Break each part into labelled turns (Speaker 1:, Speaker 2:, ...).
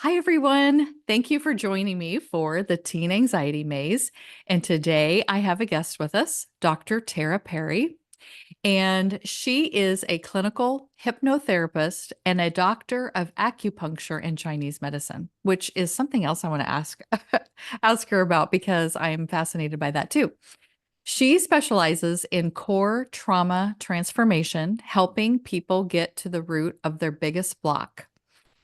Speaker 1: Hi, everyone. Thank you for joining me for the Teen Anxiety Maze. And today I have a guest with us, Dr. Tara Perry. And she is a clinical hypnotherapist and a doctor of acupuncture and Chinese medicine, which is something else I want to ask ask her about because I am fascinated by that too. She specializes in core trauma transformation, helping people get to the root of their biggest block,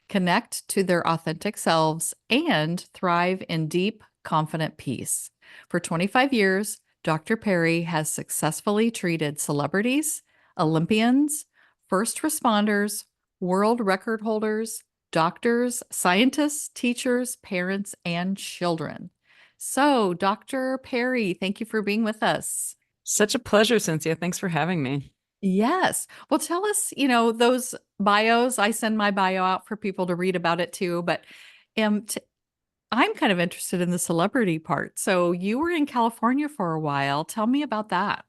Speaker 1: connect to their authentic selves, and thrive in deep, confident peace. For 25 years, Dr. Perry has successfully treated celebrities, Olympians, first responders, world record holders, doctors, scientists, teachers, parents, and children. So, Dr. Perry, thank you for being with us.
Speaker 2: Such a pleasure, Cynthia. Thanks for having me.
Speaker 1: Yes. Well, tell us, those bios. I send my bio out for people to read about it too, but um, t- I'm kind of interested in the celebrity part. So you were in California for a while. Tell me about that.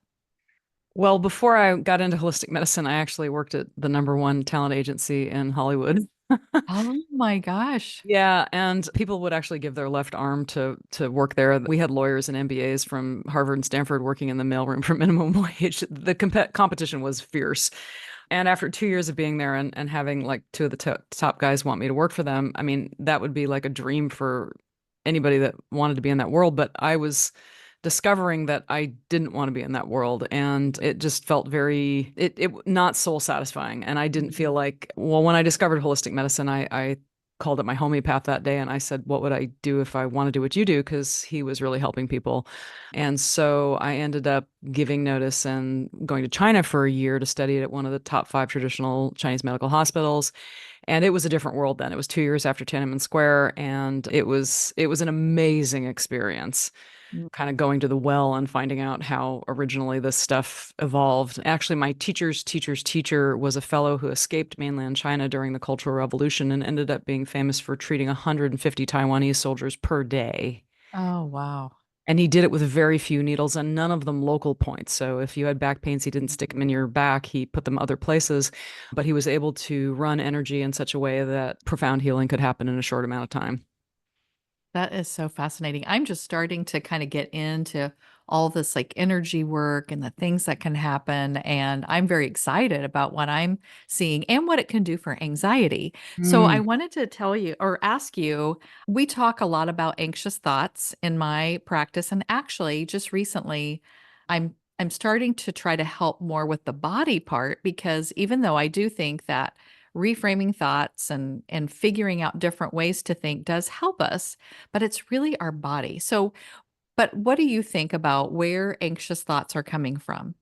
Speaker 2: Well, before I got into holistic medicine, I actually worked at the number one talent agency in Hollywood.
Speaker 1: Oh my gosh.
Speaker 2: Yeah, and people would actually give their left arm to work there. We had lawyers and MBAs from Harvard and Stanford working in the mailroom for minimum wage. The competition was fierce. And after 2 years of being there and having like two of the top guys want me to work for them, I mean, that would be like a dream for anybody that wanted to be in that world. But I was discovering that I didn't want to be in that world. And it just felt it not soul satisfying. And I didn't feel like, well, when I discovered holistic medicine, I called it my homeopath that day. And I said, what would I do if I want to do what you do? Because he was really helping people. And so I ended up giving notice and going to China for a year to study it at one of the top five traditional Chinese medical hospitals. And it was a different world then. It was 2 years after Tiananmen Square, and it was an amazing experience kind of going to the well and finding out how originally this stuff evolved. Actually, my teacher's teacher's teacher was a fellow who escaped mainland China during the Cultural Revolution and ended up being famous for treating 150 Taiwanese soldiers per day.
Speaker 1: Oh, wow.
Speaker 2: And he did it with very few needles and none of them local points. So if you had back pains, he didn't stick them in your back, he put them other places. But he was able to run energy in such a way that profound healing could happen in a short amount of time.
Speaker 1: That is so fascinating. I'm just starting to kind of get into all this like energy work and the things that can happen. And I'm very excited about what I'm seeing and what it can do for anxiety. So I
Speaker 2: Mm.
Speaker 1: wanted to tell you or ask you, we talk a lot about anxious thoughts in my practice. And actually, just recently, I'm starting to try to help more with the body part because even though I do think that reframing thoughts and figuring out different ways to think does help us, but it's really our body. So, but what do you think about where anxious thoughts are coming from?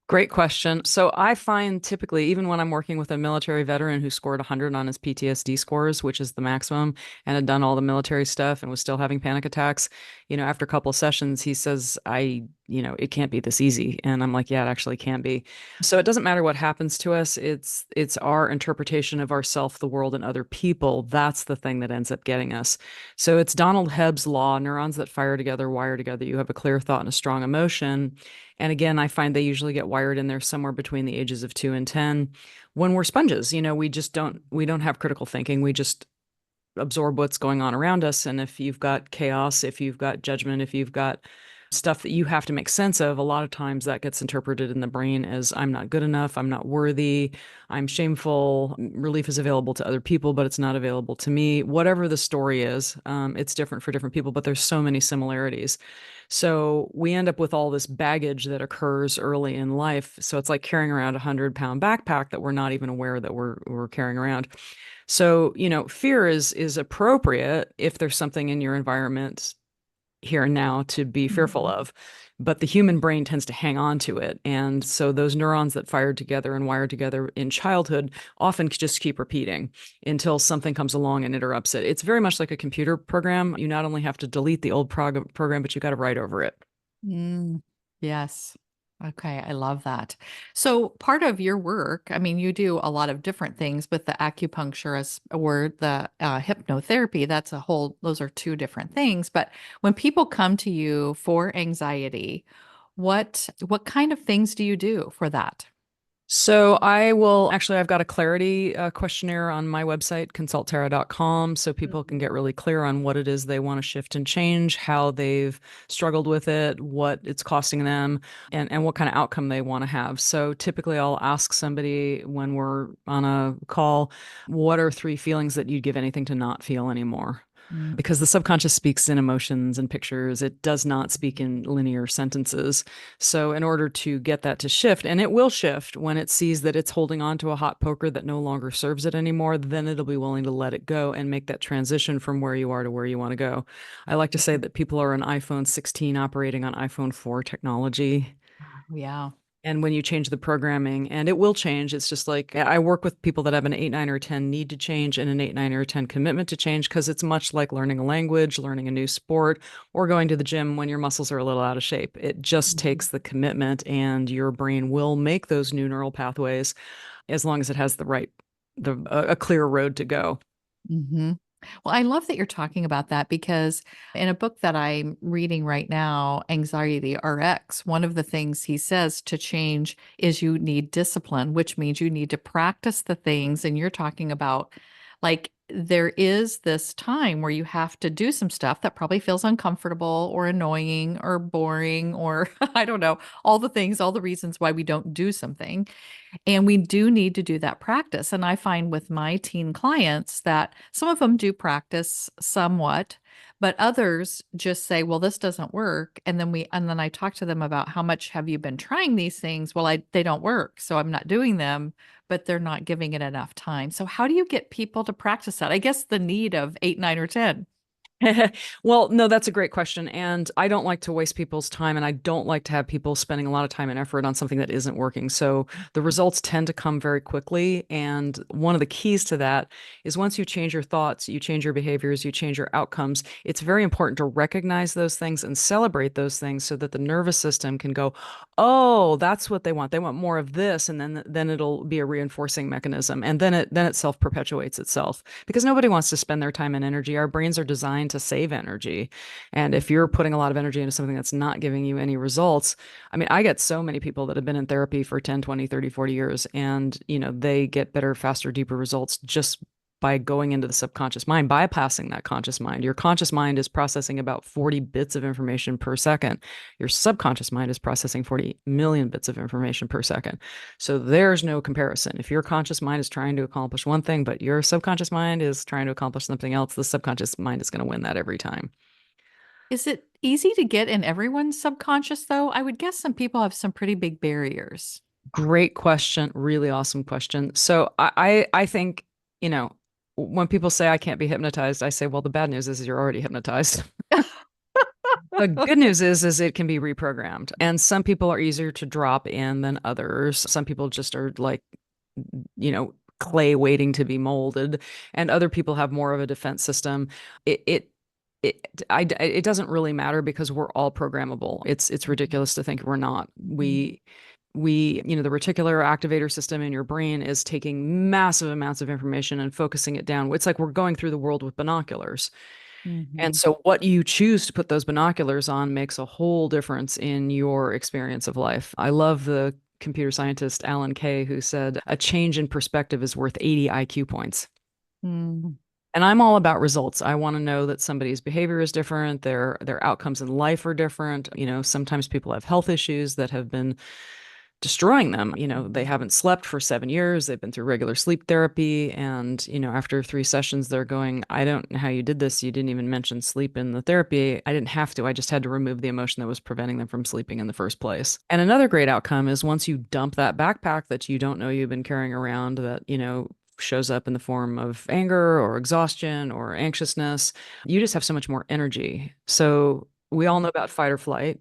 Speaker 2: Great question. So I find typically, even when I'm working with a military veteran who scored 100 on his PTSD scores, which is the maximum, and had done all the military stuff and was still having panic attacks, after a couple of sessions, he says, it can't be this easy. And I'm like, yeah, it actually can be. So it doesn't matter what happens to us. It's our interpretation of ourself, the world, and other people. That's the thing that ends up getting us. So it's Donald Hebb's law, neurons that fire together, wire together. You have a clear thought and a strong emotion. And again, I find they usually get wired in there somewhere between the ages of 2 and 10. When we're sponges, we don't have critical thinking. We just absorb what's going on around us. And if you've got chaos, if you've got judgment, if you've got stuff that you have to make sense of, a lot of times that gets interpreted in the brain as I'm not good enough, I'm not worthy, I'm shameful. Relief is available to other people, but it's not available to me. Whatever the story is, it's different for different people, but there's so many similarities. So we end up with all this baggage that occurs early in life. So it's like carrying around a 100-pound backpack that we're not even aware that we're carrying around. So, fear is appropriate if there's something in your environment here and now to be fearful
Speaker 1: Mhm.
Speaker 2: of. But the human brain tends to hang on to it. And so those neurons that fired together and wired together in childhood often just keep repeating until something comes along and interrupts it. It's very much like a computer program. You not only have to delete the old program, but you got to write over it.
Speaker 1: Mm, yes. Okay, I love that. So, part of your work, I mean, you do a lot of different things, but the acupuncture is, or the hypnotherapy, those are two different things. But when people come to you for anxiety, what kind of things do you do for that?
Speaker 2: So I've got a clarity questionnaire on my website, consultterra.com, so people can get really clear on what it is they want to shift and change, how they've struggled with it, what it's costing them, and what kind of outcome they want to have. So typically I'll ask somebody when we're on a call, what are three feelings that you'd give anything to not feel anymore?
Speaker 1: Mm.
Speaker 2: Because the subconscious speaks in emotions and pictures. It does not speak in linear sentences. So, in order to get that to shift, and it will shift when it sees that it's holding on to a hot poker that no longer serves it anymore, then it'll be willing to let it go and make that transition from where you are to where you want to go. I like to say that people are an iPhone 16 operating on iPhone 4 technology.
Speaker 1: Yeah.
Speaker 2: And when you change the programming, and it will change, it's just like I work with people that have an 8, 9, or 10 need to change and an 8, 9, or 10 commitment to change because it's much like learning a language, learning a new sport, or going to the gym when your muscles are a little out of shape. It just
Speaker 1: Mhm.
Speaker 2: takes the commitment, and your brain will make those new neural pathways as long as it has a clear road to go.
Speaker 1: hmm Well, I love that you're talking about that because in a book that I'm reading right now, Anxiety RX, one of the things he says to change is you need discipline, which means you need to practice the things. And you're talking about like there is this time where you have to do some stuff that probably feels uncomfortable or annoying or boring or I don't know, all the things, all the reasons why we don't do something. And we do need to do that practice. And I find with my teen clients that some of them do practice somewhat, but others just say, well, this doesn't work. And then I talk to them about how much have you been trying these things? Well, they don't work. So I'm not doing them, but they're not giving it enough time. So how do you get people to practice that? I guess the need of 8, 9, or 10.
Speaker 2: Well, no, that's a great question. And I don't like to waste people's time, and I don't like to have people spending a lot of time and effort on something that isn't working. So the results tend to come very quickly. And one of the keys to that is once you change your thoughts, you change your behaviors, you change your outcomes, it's very important to recognize those things and celebrate those things so that the nervous system can go, oh, that's what they want. They want more of this. And then it'll be a reinforcing mechanism. And then it self-perpetuates itself because nobody wants to spend their time and energy. Our brains are designed to save energy. And if you're putting a lot of energy into something that's not giving you any results, I mean, I get so many people that have been in therapy for 10, 20, 30, 40 years, and, they get better, faster, deeper results just by going into the subconscious mind, bypassing that conscious mind. Your conscious mind is processing about 40 bits of information per second. Your subconscious mind is processing 40 million bits of information per second. So there's no comparison. If your conscious mind is trying to accomplish one thing, but your subconscious mind is trying to accomplish something else, the subconscious mind is going to win that every time.
Speaker 1: Is it easy to get in everyone's subconscious, though? I would guess some people have some pretty big barriers.
Speaker 2: Great question. Really awesome question. So I think, you know, when people say I can't be hypnotized, I say, well, the bad news is you're already hypnotized. The good news is it can be reprogrammed. And some people are easier to drop in than others. Some people just are like, clay waiting to be molded, and other people have more of a defense system. It it it doesn't really matter because we're all programmable. It's ridiculous to think we're not.
Speaker 1: Mhm.
Speaker 2: The reticular activator system in your brain is taking massive amounts of information and focusing it down. It's like we're going through the world with binoculars. And
Speaker 1: Mhm.
Speaker 2: so what you choose to put those binoculars on makes a whole difference in your experience of life. I love the computer scientist Alan Kay, who said a change in perspective is worth 80 IQ points.
Speaker 1: Mm.
Speaker 2: And I'm all about results. I want to know that somebody's behavior is different, their outcomes in life are different. Sometimes people have health issues that have been destroying them. They haven't slept for 7 years. They've been through regular sleep therapy. And, after 3 sessions, they're going, I don't know how you did this. You didn't even mention sleep in the therapy. I didn't have to. I just had to remove the emotion that was preventing them from sleeping in the first place. And another great outcome is once you dump that backpack that you don't know you've been carrying around that, shows up in the form of anger or exhaustion or anxiousness, you just have so much more energy. So we all know about fight or flight.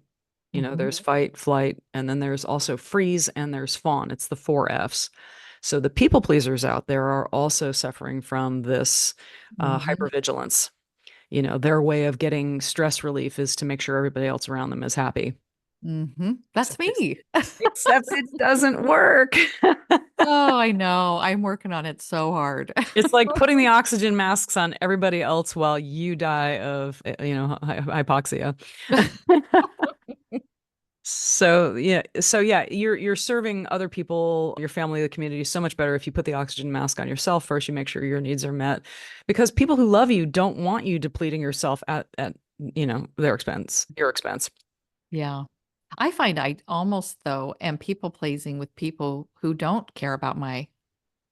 Speaker 1: Mhm.
Speaker 2: There's fight, flight, and then there's also freeze and there's fawn. It's the four F's. So the people pleasers out there are also suffering from this
Speaker 1: Mhm.
Speaker 2: hypervigilance. Their way of getting stress relief is to make sure everybody else around them is happy.
Speaker 1: Mhm. That's
Speaker 2: Except it's,
Speaker 1: me.
Speaker 2: except it doesn't work.
Speaker 1: Oh, I know. I'm working on it so hard.
Speaker 2: It's like putting the oxygen masks on everybody else while you die of, hypoxia. So yeah, you're serving other people, your family, the community so much better if you put the oxygen mask on yourself first. You make sure your needs are met, because people who love you don't want you depleting yourself at their expense, your expense.
Speaker 1: Yeah. I find I almost, though, am people pleasing with people who don't care about my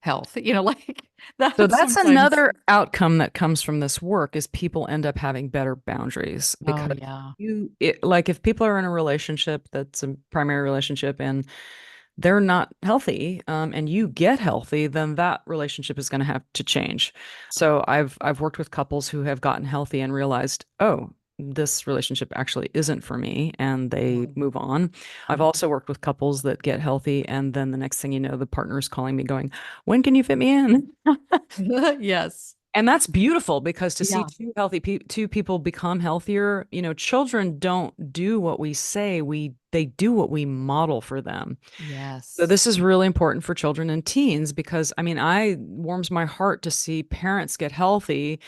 Speaker 1: health. Like
Speaker 2: So
Speaker 1: that
Speaker 2: that's
Speaker 1: sometimes.
Speaker 2: another outcome that comes from this work is people end up having better boundaries
Speaker 1: Oh,
Speaker 2: because
Speaker 1: yeah.
Speaker 2: like if people are in a relationship that's a primary relationship and they're not healthy, and you get healthy, then that relationship is going to have to change. So I've worked with couples who have gotten healthy and realized, oh, this relationship actually isn't for me, and they
Speaker 1: Mm.
Speaker 2: move on. I've also worked with couples that get healthy, and then the next thing you know, the partner is calling me going, when can you fit me in?
Speaker 1: Yes.
Speaker 2: And that's beautiful because to see
Speaker 1: Yeah.
Speaker 2: two people become healthier, children don't do what we say, they do what we model for them. So
Speaker 1: Yes.
Speaker 2: this is really important for children and teens because I mean, I warms my heart to see parents get healthy,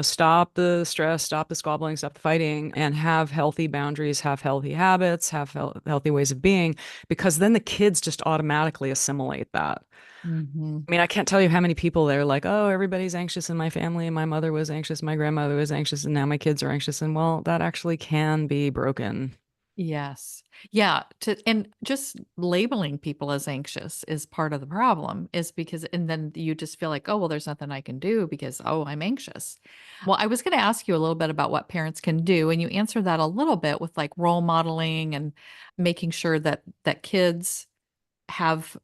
Speaker 2: stop the stress, stop the squabbling, stop the fighting, and have healthy boundaries, have healthy habits, have healthy ways of being, because then the kids just automatically assimilate that.
Speaker 1: Hmm.
Speaker 2: I mean, I can't tell you how many people they're like, oh, everybody's anxious in my family, and my mother was anxious, my grandmother was anxious, and now my kids are anxious. And well, that actually can be broken.
Speaker 1: Yes. Yeah, and just labeling people as anxious is part of the problem, is because and then you just feel like, "Oh, well, there's nothing I can do because, oh, I'm anxious." Well, I was gonna ask you a little bit about what parents can do, and you answered that a little bit with, like, role modeling and making sure that kids have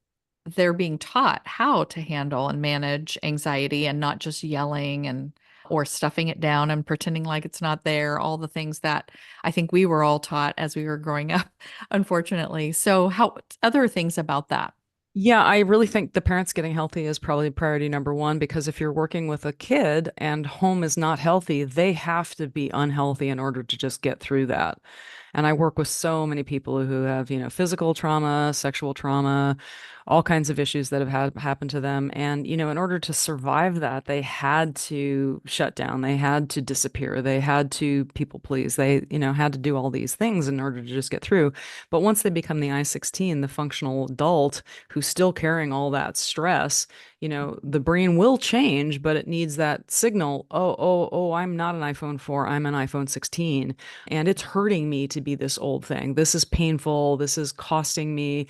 Speaker 1: they're being taught how to handle and manage anxiety and not just yelling and or stuffing it down and pretending like it's not there, all the things that I think we were all taught as we were growing up, unfortunately. So how other things about that?
Speaker 2: Yeah, I really think the parents getting healthy is probably priority number one, because if you're working with a kid and home is not healthy, they have to be unhealthy in order to just get through that. And I work with so many people who have, physical trauma, sexual trauma, all kinds of issues that have had happened to them. And, in order to survive that, they had to shut down, they had to disappear, they had to people please, they, had to do all these things in order to just get through. But once they become the I-16, the functional adult who's still carrying all that stress, the brain will change, but it needs that signal. Oh, oh, oh, I'm not an iPhone 4, I'm an iPhone 16. And it's hurting me to be this old thing. This is painful. This is costing me.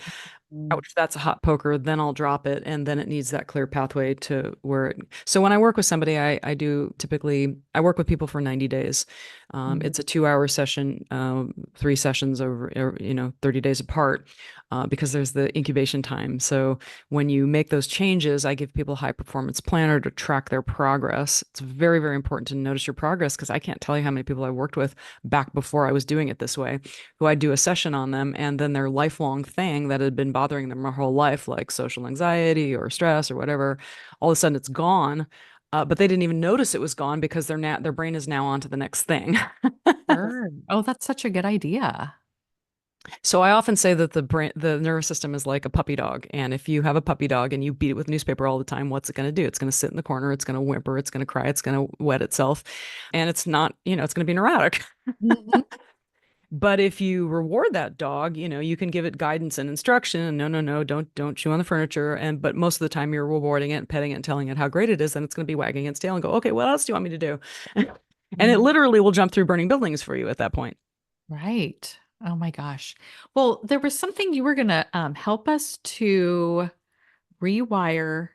Speaker 1: Mm.
Speaker 2: Ouch, that's a hot poker. Then I'll drop it. And then it needs that clear pathway to where it. So when I work with somebody, I do typically, I work with people for 90 days.
Speaker 1: Mm.
Speaker 2: It's a 2 hour session, 3 sessions over, 30 days apart, because there's the incubation time. So when you make those changes, I give people a high performance planner to track their progress. It's very, very important to notice your progress, because I can't tell you how many people I worked with back before I was doing it this way, who I'd do a session on them, and then their lifelong thing that had been bothering them their whole life, like social anxiety or stress or whatever, all of a sudden it's gone. But they didn't even notice it was gone because their brain is now on to the next thing.
Speaker 1: Sure. Oh, that's such a good idea.
Speaker 2: So I often say that the nervous system is like a puppy dog. And if you have a puppy dog and you beat it with newspaper all the time, what's it going to do? It's going to sit in the corner. It's going to whimper. It's going to cry. It's going to wet itself. And it's not, it's going to be neurotic.
Speaker 1: Mhm.
Speaker 2: But if you reward that dog, you can give it guidance and instruction. And no, no, no, don't chew on the furniture. But most of the time you're rewarding it, petting it, and telling it how great it is. Then it's going to be wagging its tail and go, okay, what else do you want me to do? And it
Speaker 1: Mhm.
Speaker 2: literally will jump through burning buildings for you at that point.
Speaker 1: Right. Oh my gosh. Well, there was something you were gonna help us to rewire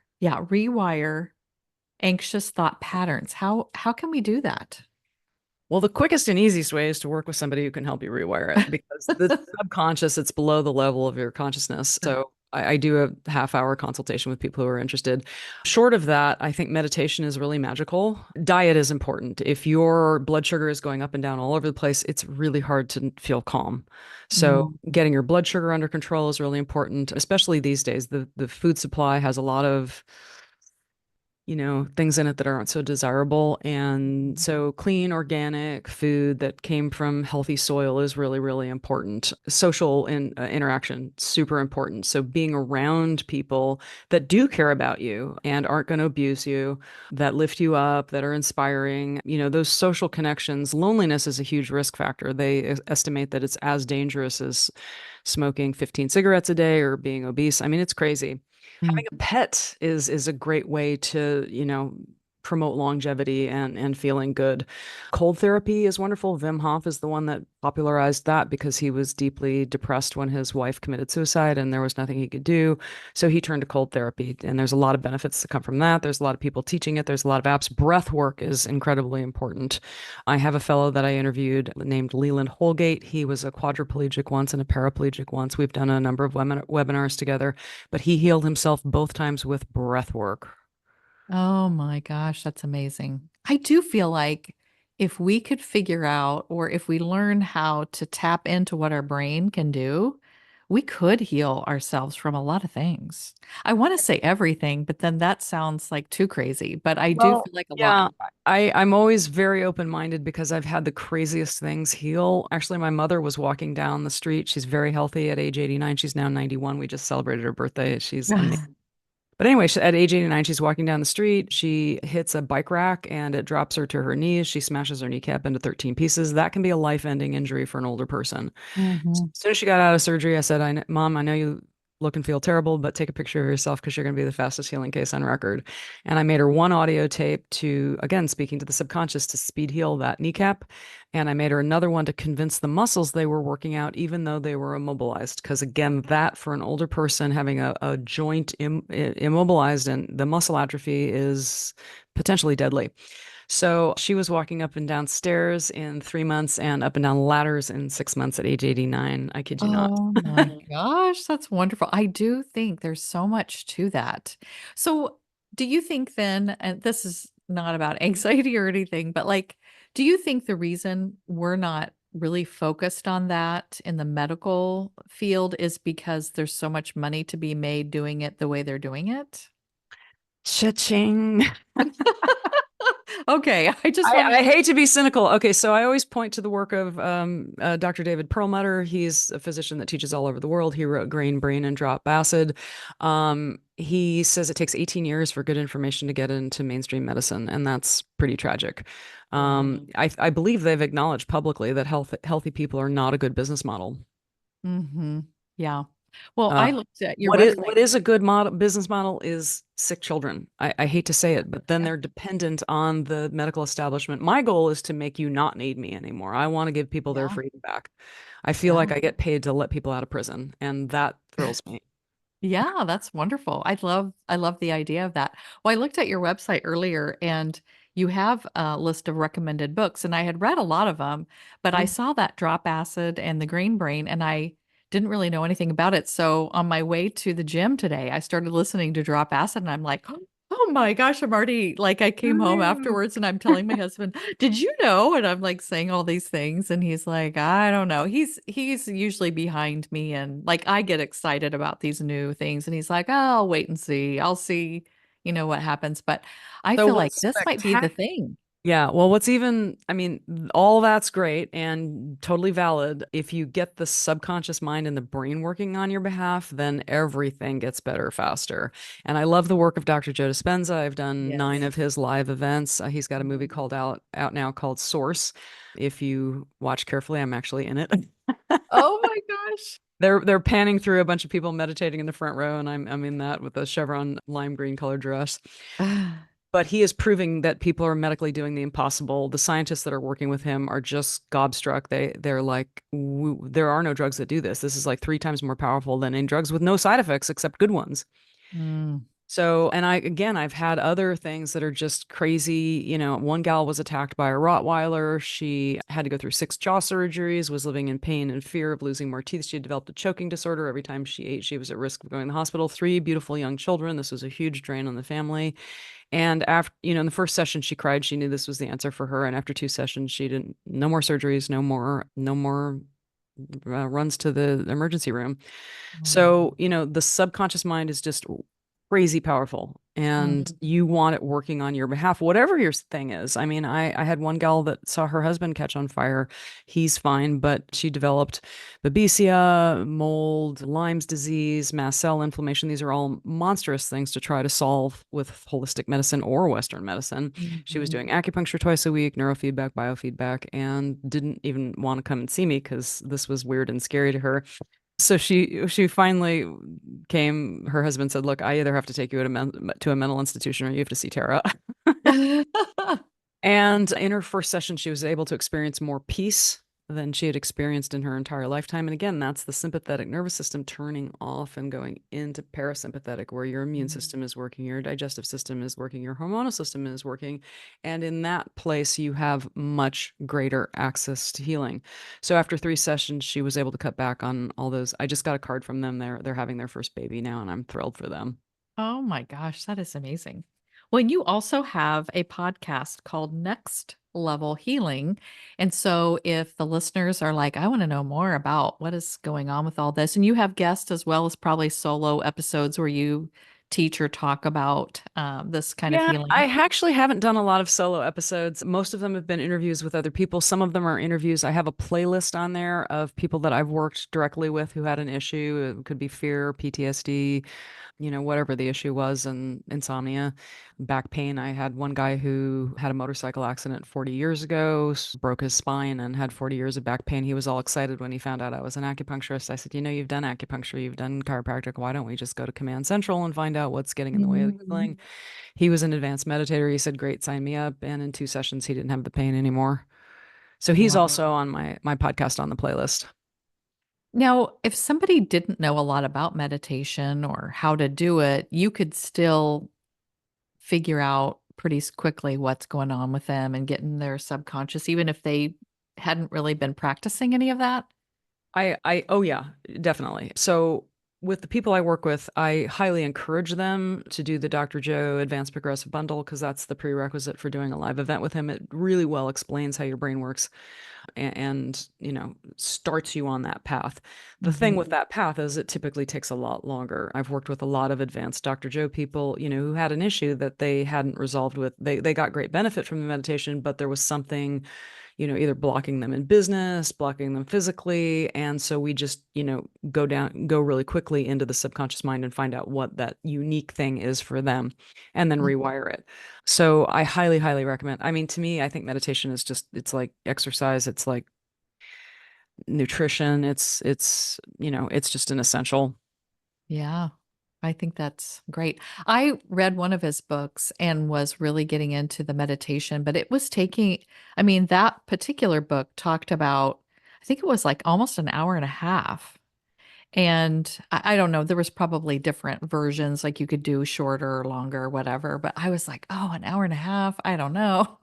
Speaker 1: anxious thought patterns. How can we do that?
Speaker 2: Well, the quickest and easiest way is to work with somebody who can help you rewire it, because the subconscious, it's below the level of your consciousness.
Speaker 1: Sure.
Speaker 2: So I do a half-hour consultation with people who are interested. Short of that, I think meditation is really magical. Diet is important. If your blood sugar is going up and down all over the place, it's really hard to feel calm. So
Speaker 1: Mm.
Speaker 2: getting your blood sugar under control is really important, especially these days. The food supply has a lot of things in it that aren't so desirable. And so clean, organic food that came from healthy soil is really, really important. Interaction, super important. So being around people that do care about you and aren't going to abuse you, that lift you up, that are inspiring, those social connections. Loneliness is a huge risk factor. They estimate that it's as dangerous as smoking 15 cigarettes a day or being obese. I mean, it's crazy. Having a
Speaker 1: Mhm.
Speaker 2: pet is a great way to, promote longevity and feeling good. Cold therapy is wonderful. Wim Hof is the one that popularized that because he was deeply depressed when his wife committed suicide and there was nothing he could do. So he turned to cold therapy. And there's a lot of benefits that come from that. There's a lot of people teaching it. There's a lot of apps. Breath work is incredibly important. I have a fellow that I interviewed named Leland Holgate. He was a quadriplegic once and a paraplegic once. We've done a number of webinars together, but he healed himself both times with breath work.
Speaker 1: Oh my gosh, that's amazing. I do feel like if we could figure out, or if we learn how to tap into what our brain can do, we could heal ourselves from a lot of things. I want to say everything, but then that sounds like too crazy. But I do
Speaker 2: Well,
Speaker 1: feel like a lot.
Speaker 2: yeah, I'm always very open-minded because I've had the craziest things heal. Actually, my mother was walking down the street. She's very healthy at age 89. She's now 91. We just celebrated her birthday. She's amazing. But anyway, at age 89, she's walking down the street. She hits a bike rack and it drops her to her knees. She smashes her kneecap into 13 pieces. That can be a life-ending injury for an older person.
Speaker 1: Mhm.
Speaker 2: As soon as she got out of surgery, I said, Mom, I know you look and feel terrible, but take a picture of yourself because you're going to be the fastest healing case on record. And I made her one audio tape to, again, speaking to the subconscious to speed heal that kneecap. And I made her another one to convince the muscles they were working out, even though they were immobilized. Because again, that for an older person having a joint immobilized and the muscle atrophy is potentially deadly. So she was walking up and down stairs in 3 months and up and down ladders in 6 months at age 89. I kid you not.
Speaker 1: Oh my gosh, that's wonderful. I do think there's so much to that. So, do you think then, and this is not about anxiety or anything, but like, do you think the reason we're not really focused on that in the medical field is because there's so much money to be made doing it the way they're doing it?
Speaker 2: Cha-ching.
Speaker 1: Okay, I just
Speaker 2: I
Speaker 1: wanted.
Speaker 2: hate to be cynical. Okay, so I always point to the work of Dr. David Perlmutter. He's a physician that teaches all over the world. He wrote Grain, Brain, and Drop Acid. He says it takes 18 years for good information to get into mainstream medicine, and that's pretty tragic.
Speaker 1: Wow.
Speaker 2: I believe they've acknowledged publicly that healthy people are not a good business model.
Speaker 1: Hmm. Yeah. Well,
Speaker 2: Uh,
Speaker 1: I looked at your website.
Speaker 2: what is a good business model is sick children. I hate to say it, but then
Speaker 1: Yeah.
Speaker 2: they're dependent on the medical establishment. My goal is to make you not need me anymore. I want to give people their
Speaker 1: Yeah.
Speaker 2: freedom back. I feel
Speaker 1: Yeah.
Speaker 2: like I get paid to let people out of prison, and that thrills me.
Speaker 1: Yeah, that's wonderful. I love the idea of that. Well, I looked at your website earlier and you have a list of recommended books and I had read a lot of them, but I
Speaker 2: Mm.
Speaker 1: saw that Drop Acid and The Green Brain and I didn't really know anything about it. So on my way to the gym today, I started listening to Drop Acid and I'm like, "Oh my gosh, I'm already like I came home
Speaker 2: Woohoo.
Speaker 1: afterwards and I'm telling my husband, "Did you know?" And I'm like saying all these things and he's like, "I don't know." He's usually behind me and like I get excited about these new things and he's like, "Oh, I'll wait and see. I'll see, what happens." But I
Speaker 2: So
Speaker 1: feel like
Speaker 2: what's
Speaker 1: this might be the
Speaker 2: spectacular?
Speaker 1: thing.
Speaker 2: Yeah, well, I mean, all that's great and totally valid. If you get the subconscious mind and the brain working on your behalf, then everything gets better faster. And I love the work of Dr. Joe Dispenza. I've done nine
Speaker 1: Yes.
Speaker 2: of his live events. He's got a movie
Speaker 1: Mhm.
Speaker 2: called out now called Source. If you watch carefully, I'm actually in it.
Speaker 1: Oh my gosh.
Speaker 2: They're panning through a bunch of people meditating in the front row, and I'm in that with a chevron lime green colored dress. But he is proving that people are medically doing the impossible. The scientists that are working with him are just gobstruck. They're like, there are no drugs that do this. This is like 3 times more powerful than any drugs with no side effects except good ones.
Speaker 1: Mm.
Speaker 2: So, and I've had other things that are just crazy. One gal was attacked by a Rottweiler. She had to go through 6 jaw surgeries, was living in pain and fear of losing more teeth. She had developed a choking disorder. Every time she ate, she was at risk of going to the hospital. 3 beautiful young children. This was a huge drain on the family. And after, in the first session, she cried. She knew this was the answer for her. And after 2 sessions, she didn't, no more surgeries, no more runs to the emergency room.
Speaker 1: Oh my.
Speaker 2: So, the subconscious mind is just crazy powerful, and
Speaker 1: Mhm.
Speaker 2: you want it working on your behalf, whatever your thing is. I mean, I had one gal that saw her husband catch on fire. He's fine, but she developed babesia, mold, Lyme's disease, mast cell inflammation. These are all monstrous things to try to solve with holistic medicine or Western medicine. She was
Speaker 1: Mhm.
Speaker 2: doing acupuncture twice a week, neurofeedback, biofeedback, and didn't even want to come and see me because this was weird and scary to her. So she finally came. Her husband said, "Look, I either have to take you to a mental institution or you have to see Tara." And in her first session, she was able to experience more peace than she had experienced in her entire lifetime. And again, that's the sympathetic nervous system turning off and going into parasympathetic, where your immune
Speaker 1: Mhm.
Speaker 2: system is working, your digestive system is working, your hormonal system is working. And in that place, you have much greater access to healing. So after 3 sessions, she was able to cut back on all those. I just got a card from them. They're having their first baby now, and I'm thrilled for them.
Speaker 1: Oh my gosh, that is amazing. Well, you also have a podcast called Next Level Healing. And so, if the listeners are like, I want to know more about what is going on with all this, and you have guests as well as probably solo episodes where you teach or talk about this kind of
Speaker 2: Yeah,
Speaker 1: healing.
Speaker 2: I actually haven't done a lot of solo episodes. Most of them have been interviews with other people. Some of them are interviews. I have a playlist on there of people that I've worked directly with who had an issue. It could be fear, PTSD, whatever the issue was, and insomnia, back pain. I had one guy who had a motorcycle accident 40 years ago, broke his spine, and had 40 years of back pain. He was all excited when he found out I was an acupuncturist. I said, you've done acupuncture, you've done chiropractic. Why don't we just go to Command Central and find out what's getting in the way of
Speaker 1: Mhm.
Speaker 2: healing? He was an advanced meditator. He said, great, sign me up. And in 2 sessions, he didn't have the pain anymore. So he's
Speaker 1: Wow.
Speaker 2: also on my podcast on the playlist.
Speaker 1: Now, if somebody didn't know a lot about meditation or how to do it, you could still figure out pretty quickly what's going on with them and get in their subconscious, even if they hadn't really been practicing any of that?
Speaker 2: Oh yeah, definitely. So with the people I work with, I highly encourage them to do the Dr. Joe Advanced Progressive Bundle because that's the prerequisite for doing a live event with him. It really well explains how your brain works and starts you on that path. The thing
Speaker 1: Mhm.
Speaker 2: with that path is it typically takes a lot longer. I've worked with a lot of advanced Dr. Joe people, who had an issue that they hadn't resolved with. They got great benefit from the meditation, but there was something, either blocking them in business, blocking them physically. And so we just, go really quickly into the subconscious mind and find out what that unique thing is for them and then
Speaker 1: Mhm.
Speaker 2: rewire it. So I highly, highly recommend. I mean, to me, I think meditation is it's like exercise. It's like nutrition. It's just an essential.
Speaker 1: Yeah, I think that's great. I read one of his books and was really getting into the meditation, but it was taking, I mean, that particular book talked about, I think it was like almost an hour and a half. And I don't know, there was probably different versions, like you could do shorter or longer or whatever, but I was like, "Oh, an hour and a half? I don't know."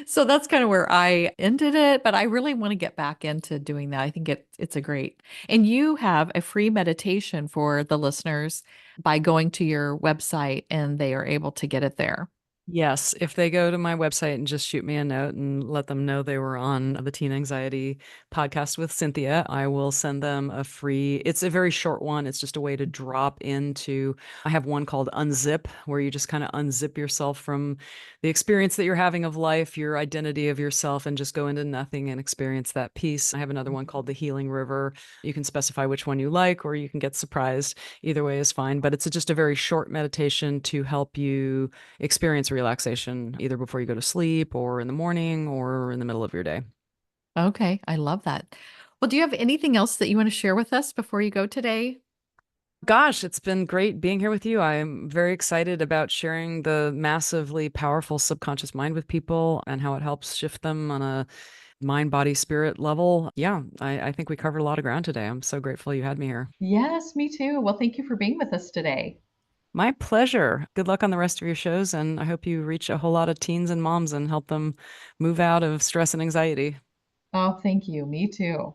Speaker 1: So that's kind of where I ended it, but I really want to get back into doing that. I think it's a great. And you have a free meditation for the listeners by going to your website and they are able to get it there.
Speaker 2: Yes, if they go to my website and just shoot me a note and let them know they were on the Teen Anxiety podcast with Cynthia, I will send them a free, it's a very short one. It's just a way to drop into, I have one called Unzip, where you just kind of unzip yourself from the experience that you're having of life, your identity of yourself, and just go into nothing and experience that peace. I have another one called the Healing River. You can specify which one you like, or you can get surprised. Either way is fine, but it's just a very short meditation to help you experience relaxation either before you go to sleep or in the morning or in the middle of your day.
Speaker 1: Okay, I love that. Well, do you have anything else that you want to share with us before you go today?
Speaker 2: Gosh, it's been great being here with you. I'm very excited about sharing the massively powerful subconscious mind with people and how it helps shift them on a mind, body, spirit level. Yeah, I think we covered a lot of ground today. I'm so grateful you had me here.
Speaker 1: Yes, me too. Well, thank you for being with us today.
Speaker 2: My pleasure. Good luck on the rest of your shows, and I hope you reach a whole lot of teens and moms and help them move out of stress and anxiety.
Speaker 1: Oh, thank you. Me too.